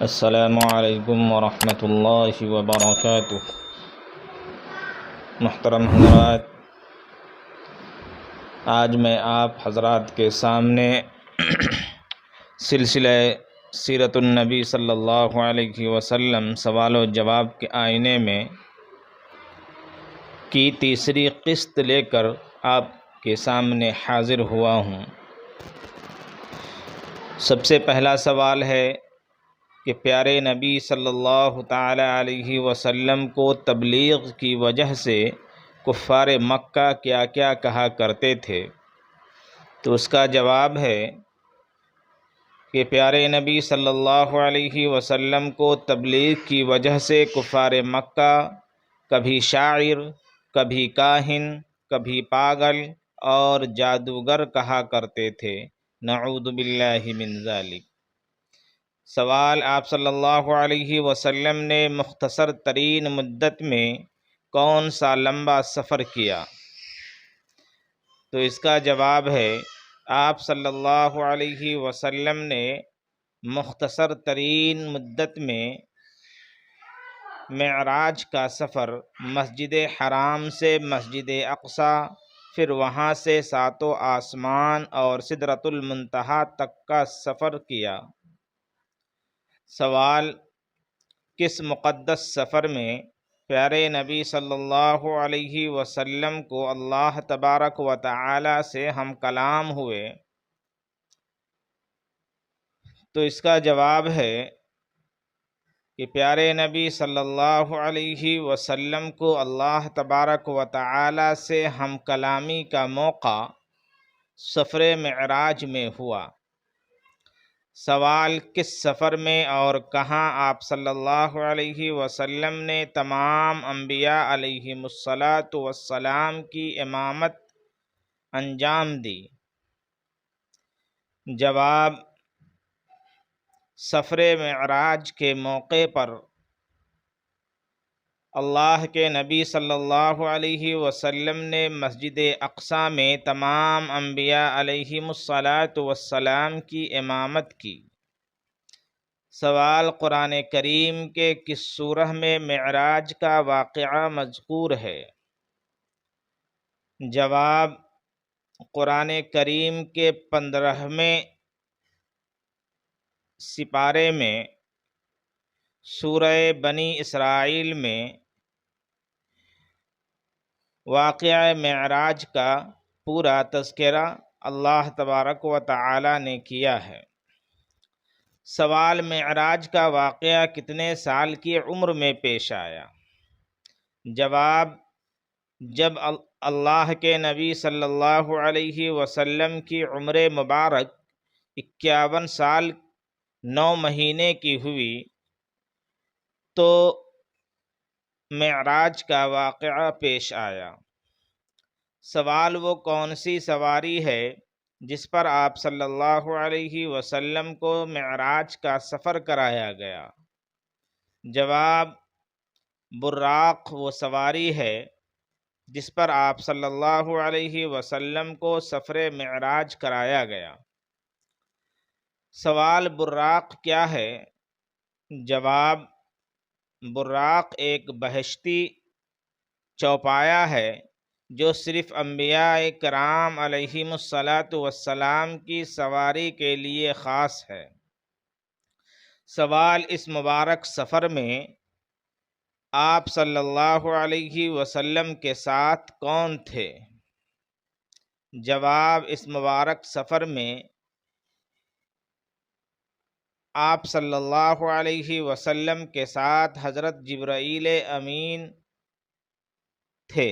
السلام علیکم ورحمۃ اللہ وبرکاتہ۔ محترم حضرات، آج میں آپ حضرات کے سامنے سلسلہ سیرت النبی صلی اللہ علیہ وسلم سوال و جواب کے آئینے میں کی تیسری قسط لے کر آپ کے سامنے حاضر ہوا ہوں۔ سب سے پہلا سوال ہے کہ پیارے نبی صلی اللہ تعالی علیہ وسلم کو تبلیغ کی وجہ سے کفار مکہ کیا کیا کہا کرتے تھے؟ تو اس کا جواب ہے کہ پیارے نبی صلی اللہ علیہ وسلم کو تبلیغ کی وجہ سے کفار مکہ کبھی شاعر، کبھی کاہن، کبھی پاگل اور جادوگر کہا کرتے تھے، نعوذ باللہ من ذالک۔ سوال: آپ صلی اللہ علیہ وسلم نے مختصر ترین مدت میں کون سا لمبا سفر کیا؟ تو اس کا جواب ہے، آپ صلی اللہ علیہ وسلم نے مختصر ترین مدت میں معراج کا سفر مسجد حرام سے مسجد اقصی، پھر وہاں سے ساتوں آسمان اور سدرۃ المنتہی تک کا سفر کیا۔ سوال: کس مقدس سفر میں پیارے نبی صلی اللہ علیہ وسلم کو اللہ تبارک و تعالی سے ہم کلام ہوئے؟ تو اس کا جواب ہے کہ پیارے نبی صلی اللہ علیہ وسلم کو اللہ تبارک و تعالی سے ہم کلامی کا موقع سفر معراج میں ہوا۔ سوال: کس سفر میں اور کہاں آپ صلی اللہ علیہ وسلم نے تمام انبیاء علیہم الصلاۃ والسلام کی امامت انجام دی؟ جواب: سفر معراج کے موقع پر اللہ کے نبی صلی اللہ علیہ وسلم نے مسجد اقصی میں تمام انبیاء علیہم الصلاۃ والسلام کی امامت کی۔ سوال: قرآن کریم کے کس سورہ میں معراج کا واقعہ مذکور ہے؟ جواب: قرآن کریم کے 15ویں سپارے میں سورہ بنی اسرائیل میں واقعہ معراج کا پورا تذکرہ اللہ تبارک و تعالی نے کیا ہے۔ سوال: معراج کا واقعہ کتنے سال کی عمر میں پیش آیا؟ جواب: جب اللہ کے نبی صلی اللہ علیہ وسلم کی عمر مبارک 51 سال 9 مہینے کی ہوئی تو معراج کا واقعہ پیش آیا۔ سوال: وہ کون سی سواری ہے جس پر آپ صلی اللہ علیہ وسلم کو معراج کا سفر کرایا گیا؟ جواب: براق وہ سواری ہے جس پر آپ صلی اللہ علیہ وسلم کو سفر معراج کرایا گیا۔ سوال: براق کیا ہے؟ جواب: براق ایک بہشتی چوپایا ہے جو صرف انبیاء کرام علیہم الصلاۃ والسلام کی سواری کے لیے خاص ہے۔ سوال: اس مبارک سفر میں آپ صلی اللہ علیہ وسلم کے ساتھ کون تھے؟ جواب: اس مبارک سفر میں آپ صلی اللہ علیہ وسلم کے ساتھ حضرت جبرائیل امین تھے۔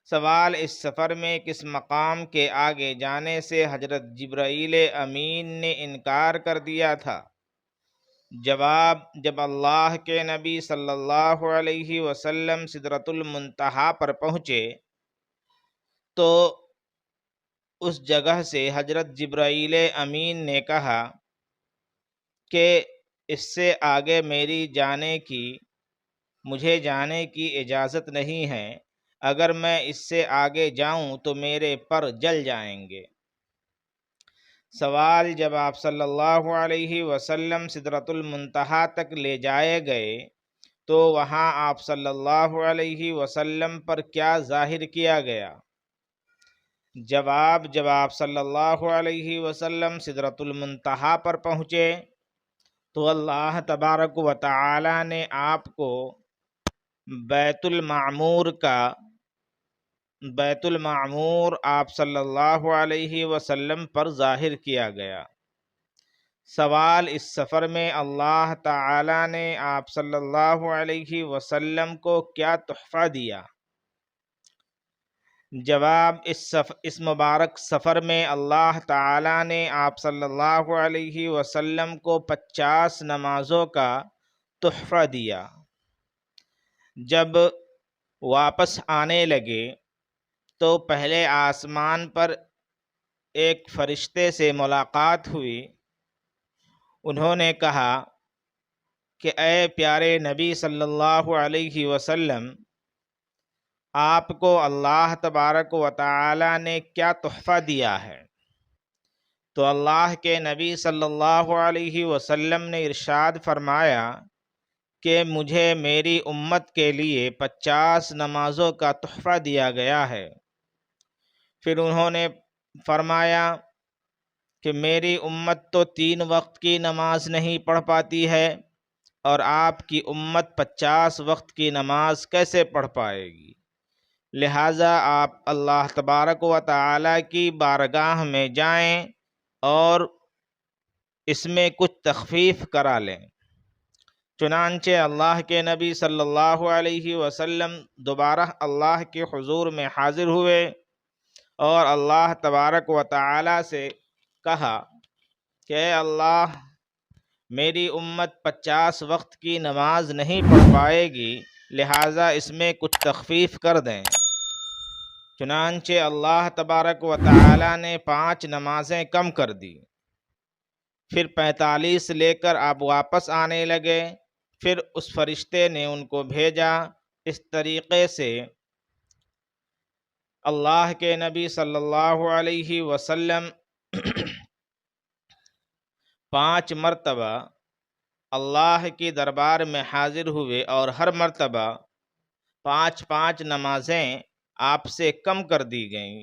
سوال: اس سفر میں کس مقام کے آگے جانے سے حضرت جبرائیل امین نے انکار کر دیا تھا؟ جواب: جب اللہ کے نبی صلی اللہ علیہ وسلم سدرۃ المنتہی پر پہنچے تو اس جگہ سے حضرت جبرائیل امین نے کہا کہ اس سے آگے مجھے جانے کی اجازت نہیں ہے، اگر میں اس سے آگے جاؤں تو میرے پر جل جائیں گے۔ سوال: جب آپ صلی اللہ علیہ وسلم سدرۃ المنتہا تک لے جائے گئے تو وہاں آپ صلی اللہ علیہ وسلم پر کیا ظاہر کیا گیا؟ جواب: جب آپ صلی اللہ علیہ وسلم سدرۃ المنتہا پر پہنچے تو اللہ تبارک و تعالی نے آپ کو بیت المعمور آپ صلی اللہ علیہ وسلم پر ظاہر کیا گیا۔ سوال: اس سفر میں اللہ تعالی نے آپ صلی اللہ علیہ وسلم کو کیا تحفہ دیا؟ جواب: اس مبارک سفر میں اللہ تعالی نے آپ صلی اللہ علیہ وسلم کو 50 نمازوں کا تحفہ دیا۔ جب واپس آنے لگے تو پہلے آسمان پر ایک فرشتے سے ملاقات ہوئی۔ انہوں نے کہا کہ اے پیارے نبی صلی اللہ علیہ وسلم، آپ کو اللہ تبارک و تعالی نے کیا تحفہ دیا ہے؟ تو اللہ کے نبی صلی اللہ علیہ وسلم نے ارشاد فرمایا کہ مجھے میری امت کے لیے 50 نمازوں کا تحفہ دیا گیا ہے۔ پھر انہوں نے فرمایا کہ میری امت تو 3 وقت کی نماز نہیں پڑھ پاتی ہے اور آپ کی امت 50 وقت کی نماز کیسے پڑھ پائے گی؟ لہٰذا آپ اللہ تبارک و تعالی کی بارگاہ میں جائیں اور اس میں کچھ تخفیف کرا لیں۔ چنانچہ اللہ کے نبی صلی اللہ علیہ وسلم دوبارہ اللہ کے حضور میں حاضر ہوئے اور اللہ تبارک و تعالی سے کہا کہ اے اللہ، میری امت 50 وقت کی نماز نہیں پڑھ پائے گی، لہٰذا اس میں کچھ تخفیف کر دیں۔ چنانچہ اللہ تبارک و تعالی نے 5 نمازیں کم کر دی۔ پھر 45 لے کر آپ واپس آنے لگے۔ پھر اس فرشتے نے ان کو بھیجا۔ اس طریقے سے اللہ کے نبی صلی اللہ علیہ وسلم 5 مرتبہ اللہ کی دربار میں حاضر ہوئے اور ہر مرتبہ 5 نمازیں آپ سے کم کر دی گئیں۔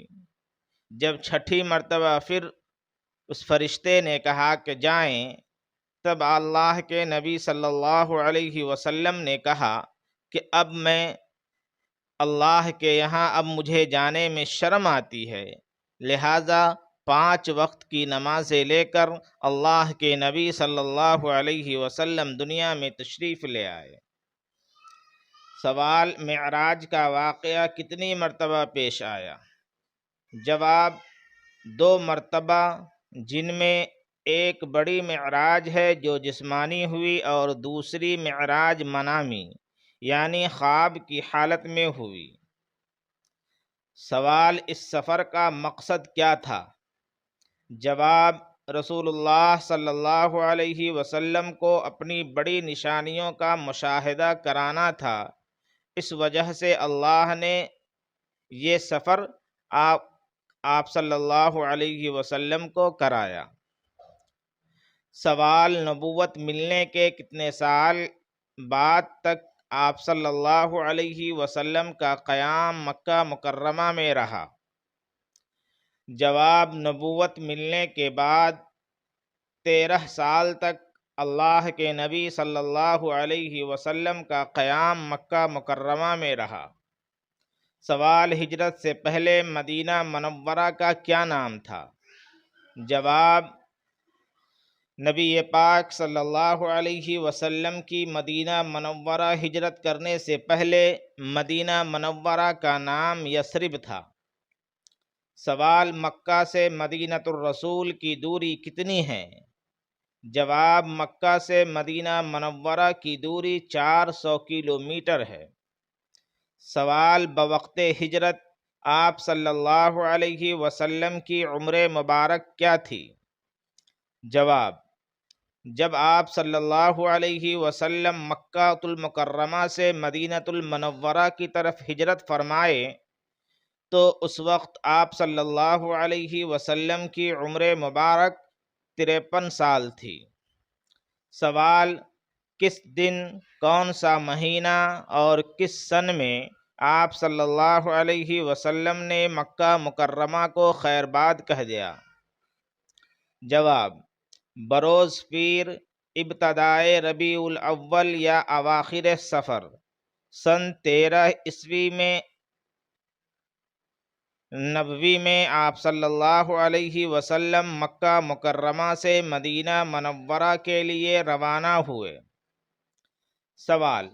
جب 6ٹھی مرتبہ پھر اس فرشتے نے کہا کہ جائیں، تب اللہ کے نبی صلی اللہ علیہ وسلم نے کہا کہ اب میں اللہ کے یہاں اب مجھے جانے میں شرم آتی ہے، لہٰذا 5 وقت کی نمازیں لے کر اللہ کے نبی صلی اللہ علیہ وسلم دنیا میں تشریف لے آئے۔ سوال: معراج کا واقعہ کتنی مرتبہ پیش آیا؟ جواب: 2 مرتبہ، جن میں ایک بڑی معراج ہے جو جسمانی ہوئی اور دوسری معراج منامی یعنی خواب کی حالت میں ہوئی۔ سوال: اس سفر کا مقصد کیا تھا؟ جواب: رسول اللہ صلی اللہ علیہ وسلم کو اپنی بڑی نشانیوں کا مشاہدہ کرانا تھا، اس وجہ سے اللہ نے یہ سفر آپ صلی اللہ علیہ وسلم کو کرایا۔ سوال: نبوت ملنے کے کتنے سال بعد تک آپ صلی اللہ علیہ وسلم کا قیام مکہ مکرمہ میں رہا؟ جواب: نبوت ملنے کے بعد 13 سال تک اللہ کے نبی صلی اللہ علیہ وسلم کا قیام مکہ مکرمہ میں رہا۔ سوال: ہجرت سے پہلے مدینہ منورہ کا کیا نام تھا؟ جواب: نبی پاک صلی اللہ علیہ وسلم کی مدینہ منورہ ہجرت کرنے سے پہلے مدینہ منورہ کا نام یثرب تھا۔ سوال: مکہ سے مدینہ الرسول کی دوری کتنی ہے؟ جواب: مکہ سے مدینہ منورہ کی دوری 400 کلومیٹر ہے۔ سوال: بوقت ہجرت آپ صلی اللہ علیہ وسلم کی عمر مبارک کیا تھی؟ جواب: جب آپ صلی اللہ علیہ وسلم مکہ المکرمہ سے مدینہ المنورہ کی طرف ہجرت فرمائے تو اس وقت آپ صلی اللہ علیہ وسلم کی عمر مبارک 53 سال تھی۔ سوال: کس دن، کون سا مہینہ اور کس سن میں آپ صلی اللہ علیہ وسلم نے مکہ مکرمہ کو خیرباد کہہ دیا؟ جواب: بروز پیر، ابتدائے ربیع الاول یا اواخر صفر، سن 13 عیسوی میں نبوی میں آپ صلی اللہ علیہ وسلم مکہ مکرمہ سے مدینہ منورہ کے لیے روانہ ہوئے۔ سوال: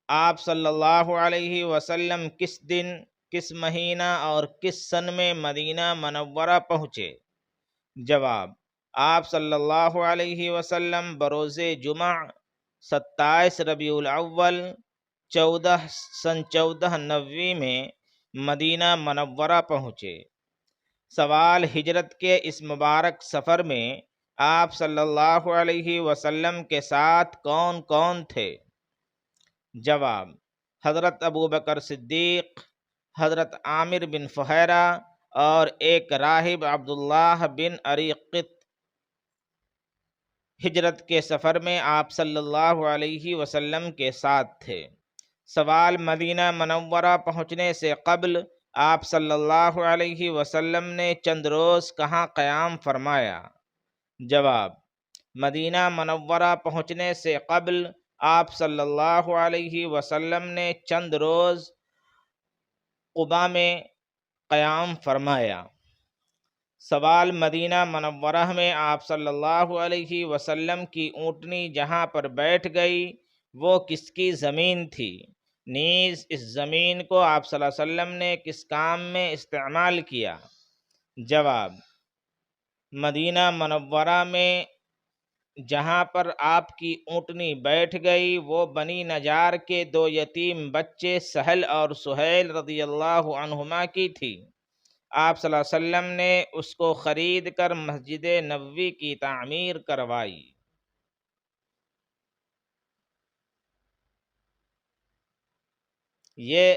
آپ صلی اللہ علیہ وسلم کس دن، کس مہینہ اور کس سن میں مدینہ منورہ پہنچے؟ جواب: آپ صلی اللہ علیہ وسلم بروز جمعہ 27 ربیع الاول 14 نبوی میں مدینہ منورہ پہنچے۔ سوال: ہجرت کے اس مبارک سفر میں آپ صلی اللہ علیہ وسلم کے ساتھ کون کون تھے؟ جواب: حضرت ابوبکر صدیق، حضرت عامر بن فہیرہ اور ایک راہب عبداللہ بن اریقط۔ ہجرت کے سفر میں آپ صلی اللہ علیہ وسلم کے ساتھ تھے۔ سوال: مدینہ منورہ پہنچنے سے قبل آپ صلی اللہ علیہ وسلم نے چند روز کہاں قیام فرمایا؟ جواب: مدینہ منورہ پہنچنے سے قبل آپ صلی اللہ علیہ وسلم نے چند روز قباء میں قیام فرمایا۔ سوال: مدینہ منورہ میں آپ صلی اللہ علیہ وسلم کی اونٹنی جہاں پر بیٹھ گئی وہ کس کی زمین تھی؟ نیز اس زمین کو آپ صلی اللہ علیہ وسلم نے کس کام میں استعمال کیا؟ جواب: مدینہ منورہ میں جہاں پر آپ کی اونٹنی بیٹھ گئی وہ بنی نجار کے 2 یتیم بچے سہل اور سہیل رضی اللہ عنہما کی تھی۔ آپ صلی اللہ علیہ وسلم نے اس کو خرید کر مسجد نبوی کی تعمیر کروائی۔ یہ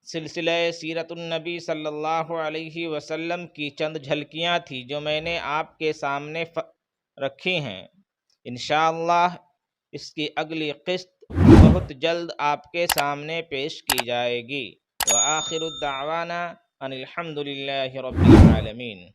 سلسلہ سیرت النبی صلی اللہ علیہ وسلم کی چند جھلکیاں تھیں جو میں نے آپ کے سامنے رکھی ہیں۔ انشاءاللہ اس کی اگلی قسط بہت جلد آپ کے سامنے پیش کی جائے گی۔ وآخر الدعوانا ان الحمد للہ رب العالمین۔